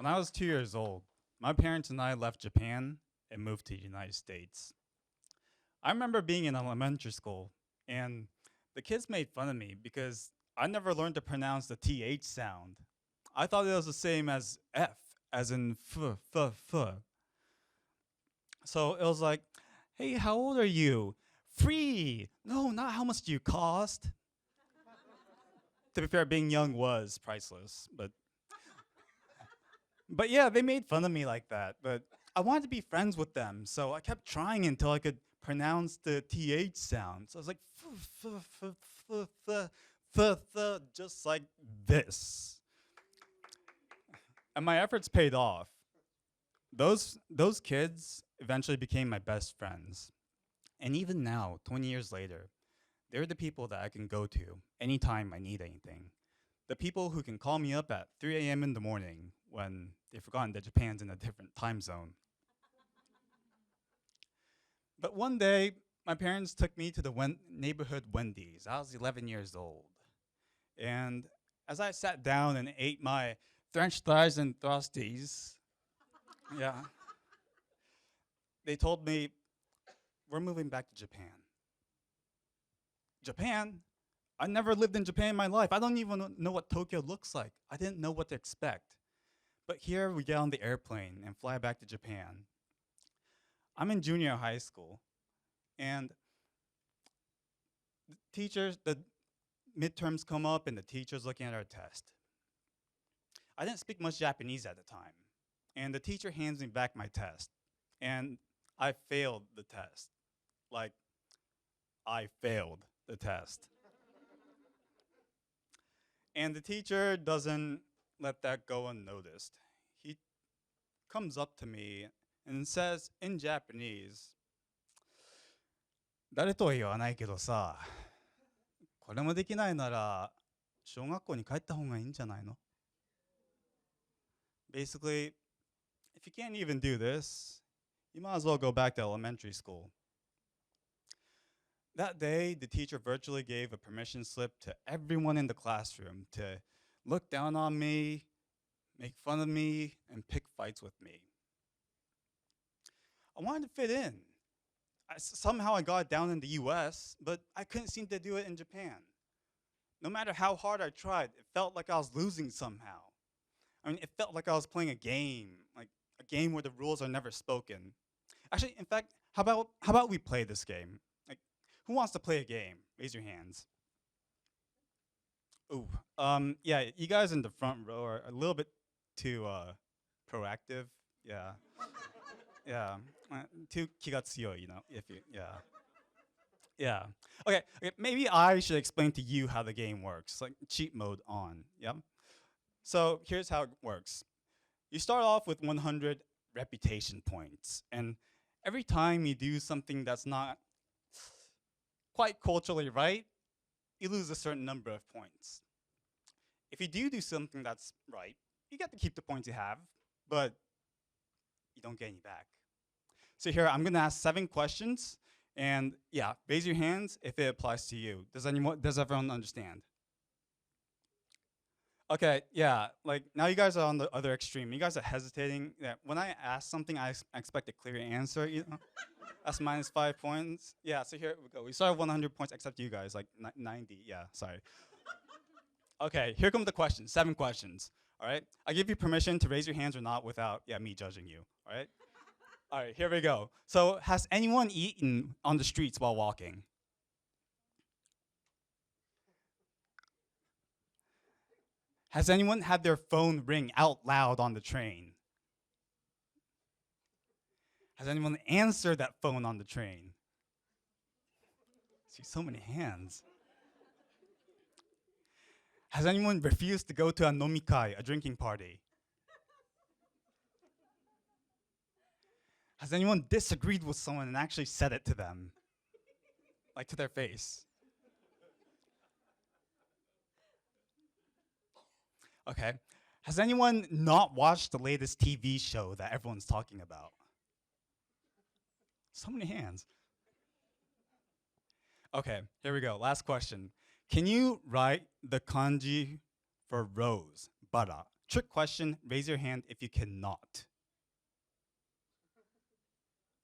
I was 2 years old, my parents and I left Japan and moved to the United States. I remember being in elementary school, and the kids made fun of me because I never learned to pronounce the TH sound. I thought it was the same as F, as in f. So it was like, hey, how old are you? Free. No, not how much do you cost? To be fair, being young was priceless, but yeah, they made fun of me like that. But I wanted to be friends with them, so I kept trying until I could pronounce the th sound. So I was like, just like this. And my efforts paid off. Those kids eventually became my best friends. And even now, 20 years later, they're the people that I can go to anytime I need anything. The people who can call me up at 3 a.m. in the morning when they've forgotten that Japan's in a different time zone. But one day, my parents took me to the neighborhood Wendy's. I was 11 years old. And as I sat down and ate my French fries and Frosties, yeah, they told me, we're moving back to Japan. Japan? I never lived in Japan in my life. I don't even know what Tokyo looks like. I didn't know what to expect. But here we get on the airplane and fly back to Japan. I'm in junior high school, and the midterms come up and the teacher's looking at our test. I didn't speak much Japanese at the time, and the teacher hands me back my test, and I failed the test. Like, I failed the test. And the teacher doesn't let that go unnoticed. He comes up to me and says in Japanese, 誰とは言わないけどさ、これもできないなら小学校に帰った方がいいんじゃないの? Basically, if you can't even do this, you might as well go back to elementary school. That day, the teacher virtually gave a permission slip to everyone in the classroom to look down on me, make fun of me, and pick fights with me. I wanted to fit in. Somehow I got down in the US, but I couldn't seem to do it in Japan. No matter how hard I tried, it felt like I was losing somehow. I mean, it felt like I was playing a game, like a game where the rules are never spoken. Actually, in fact, how about we play this game? Like, who wants to play a game? Raise your hands. Ooh, yeah, you guys in the front row are a little bit too proactive. Yeah, yeah, too kigatsuyo, if you, yeah. Yeah. Okay, maybe I should explain to you how the game works, like cheat mode on, yeah? So here's how it works. You start off with 100 reputation points, and every time you do something that's not quite culturally right, you lose a certain number of points. If you do something that's right, you get to keep the points you have, but you don't get any back. So here, I'm gonna ask 7 questions, and yeah, raise your hands if it applies to you. Does everyone understand? Okay, yeah, like now you guys are on the other extreme. You guys are hesitating. Yeah, when I ask something, I expect a clear answer, That's -5 points. Yeah, so here we go. We start with 100 points, except you guys, like 90, yeah, sorry. Okay, here come the questions, 7 questions, all right? I give you permission to raise your hands or not without, me judging you, all right? All right, here we go. So has anyone eaten on the streets while walking? Has anyone had their phone ring out loud on the train? Has anyone answered that phone on the train? See, so many hands. Has anyone refused to go to a nomikai, a drinking party? Has anyone disagreed with someone and actually said it to them? Like to their face? Okay. Has anyone not watched the latest TV show that everyone's talking about? So many hands. Okay, here we go. Last question. Can you write the kanji for rose, bara, Trick question, raise your hand if you cannot.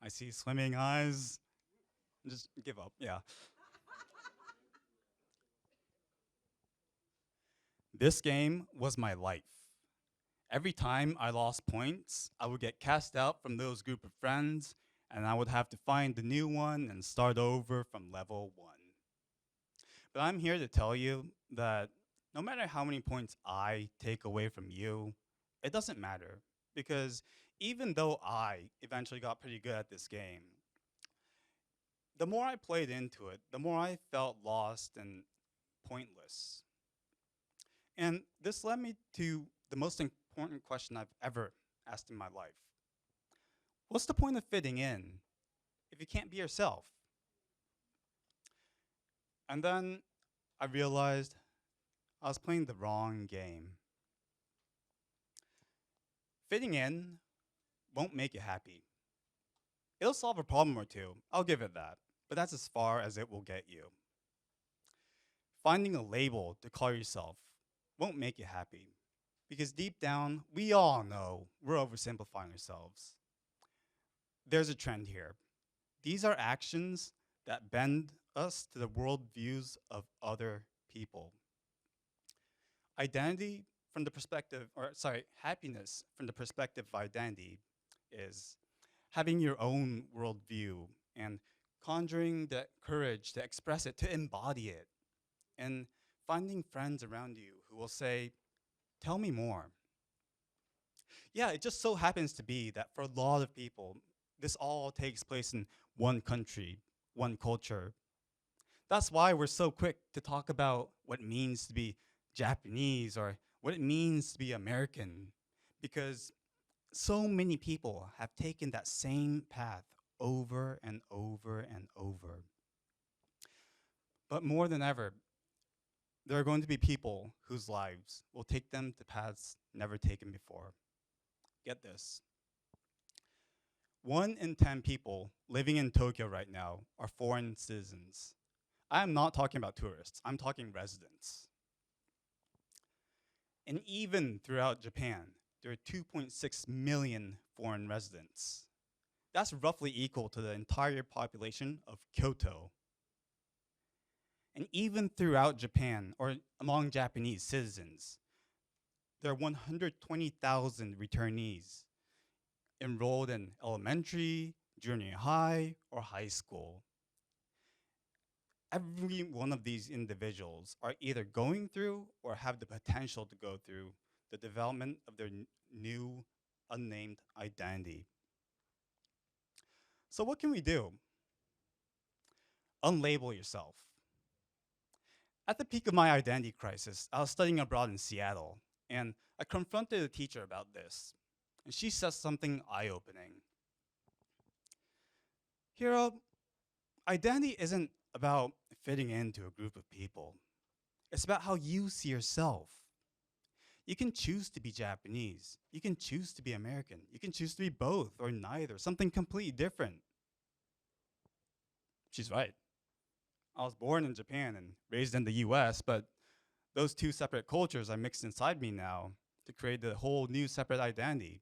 I see swimming eyes. Just give up, yeah. This game was my life. Every time I lost points, I would get cast out from those group of friends, and I would have to find the new one and start over from level 1. But I'm here to tell you that no matter how many points I take away from you, it doesn't matter. Because even though I eventually got pretty good at this game, the more I played into it, the more I felt lost and pointless. And this led me to the most important question I've ever asked in my life. What's the point of fitting in if you can't be yourself? And then I realized I was playing the wrong game. Fitting in won't make you happy. It'll solve a problem or two, I'll give it that, but that's as far as it will get you. Finding a label to call yourself won't make you happy, because deep down, we all know we're oversimplifying ourselves. There's a trend here. These are actions that bend us to the worldviews of other people. Identity from the perspective, happiness from the perspective of identity is having your own worldview and conjuring the courage to express it, to embody it, and finding friends around you who will say, tell me more. Yeah, it just so happens to be that for a lot of people, this all takes place in one country, one culture. That's why we're so quick to talk about what it means to be Japanese or what it means to be American, because so many people have taken that same path over and over and over. But more than ever, there are going to be people whose lives will take them to paths never taken before. Get this. 1 in 10 people living in Tokyo right now are foreign citizens. I am not talking about tourists, I'm talking residents. And even throughout Japan, there are 2.6 million foreign residents. That's roughly equal to the entire population of Kyoto. And even throughout Japan, or among Japanese citizens, there are 120,000 returnees enrolled in elementary, junior high, or high school. Every one of these individuals are either going through or have the potential to go through the development of their new unnamed identity. So what can we do? Unlabel yourself. At the peak of my identity crisis, I was studying abroad in Seattle, and I confronted a teacher about this, and she says something eye-opening. Hiro, identity isn't about fitting into a group of people. It's about how you see yourself. You can choose to be Japanese. You can choose to be American. You can choose to be both or neither, something completely different. She's right. I was born in Japan and raised in the US, but those two separate cultures are mixed inside me now to create a whole new separate identity.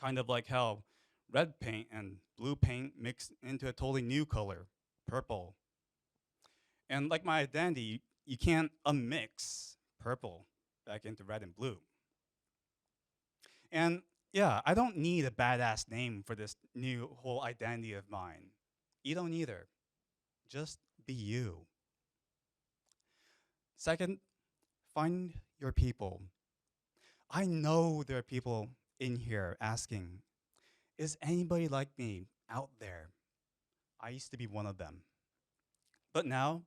Kind of like how red paint and blue paint mix into a totally new color, purple. And like my identity, you can't unmix purple back into red and blue. And yeah, I don't need a badass name for this new whole identity of mine. You don't either. Just be you. Second, find your people. I know there are people in here asking, is anybody like me out there? I used to be one of them. But now,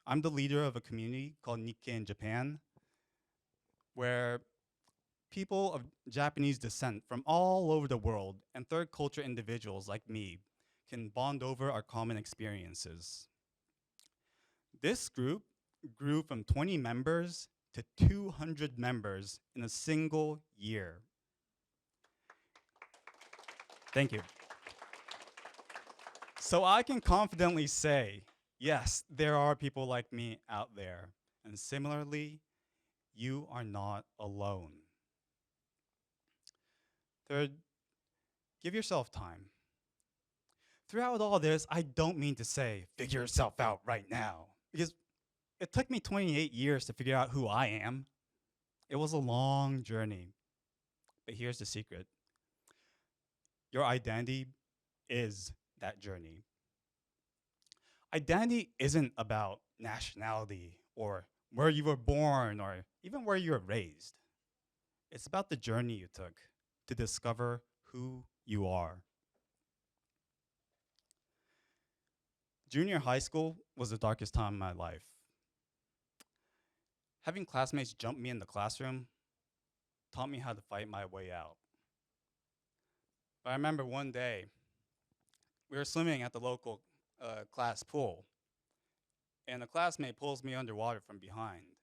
I'm the leader of a community called Nikkei in Japan, where people of Japanese descent from all over the world and third culture individuals like me can bond over our common experiences. This group grew from 20 members to 200 members in a single year. Thank you. So I can confidently say, yes, there are people like me out there. And similarly, you are not alone. Third, give yourself time. Throughout all this, I don't mean to say, figure yourself out right now, because it took me 28 years to figure out who I am. It was a long journey. But here's the secret: your identity is that journey. Identity isn't about nationality or where you were born or even where you were raised. It's about the journey you took to discover who you are. Junior high school was the darkest time of my life. Having classmates jump me in the classroom taught me how to fight my way out. But I remember one day, we were swimming at the local class pool, and a classmate pulls me underwater from behind.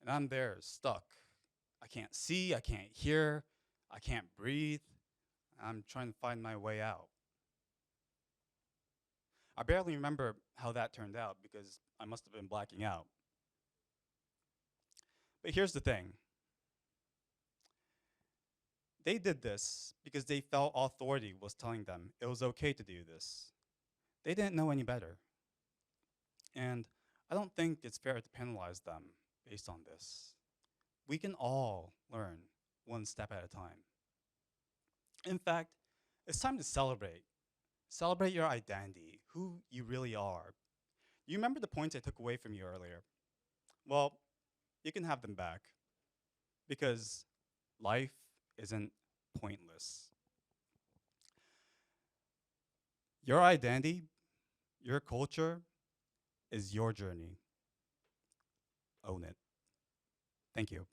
And I'm there, stuck. I can't see, I can't hear, I can't breathe. I'm trying to find my way out. I barely remember how that turned out because I must have been blacking out. But here's the thing. They did this because they felt authority was telling them it was okay to do this. They didn't know any better. And I don't think it's fair to penalize them based on this. We can all learn one step at a time. In fact, it's time to celebrate. Celebrate your identity, who you really are. You remember the points I took away from you earlier? Well, you can have them back because life isn't pointless. Your identity, your culture is your journey. Own it. Thank you.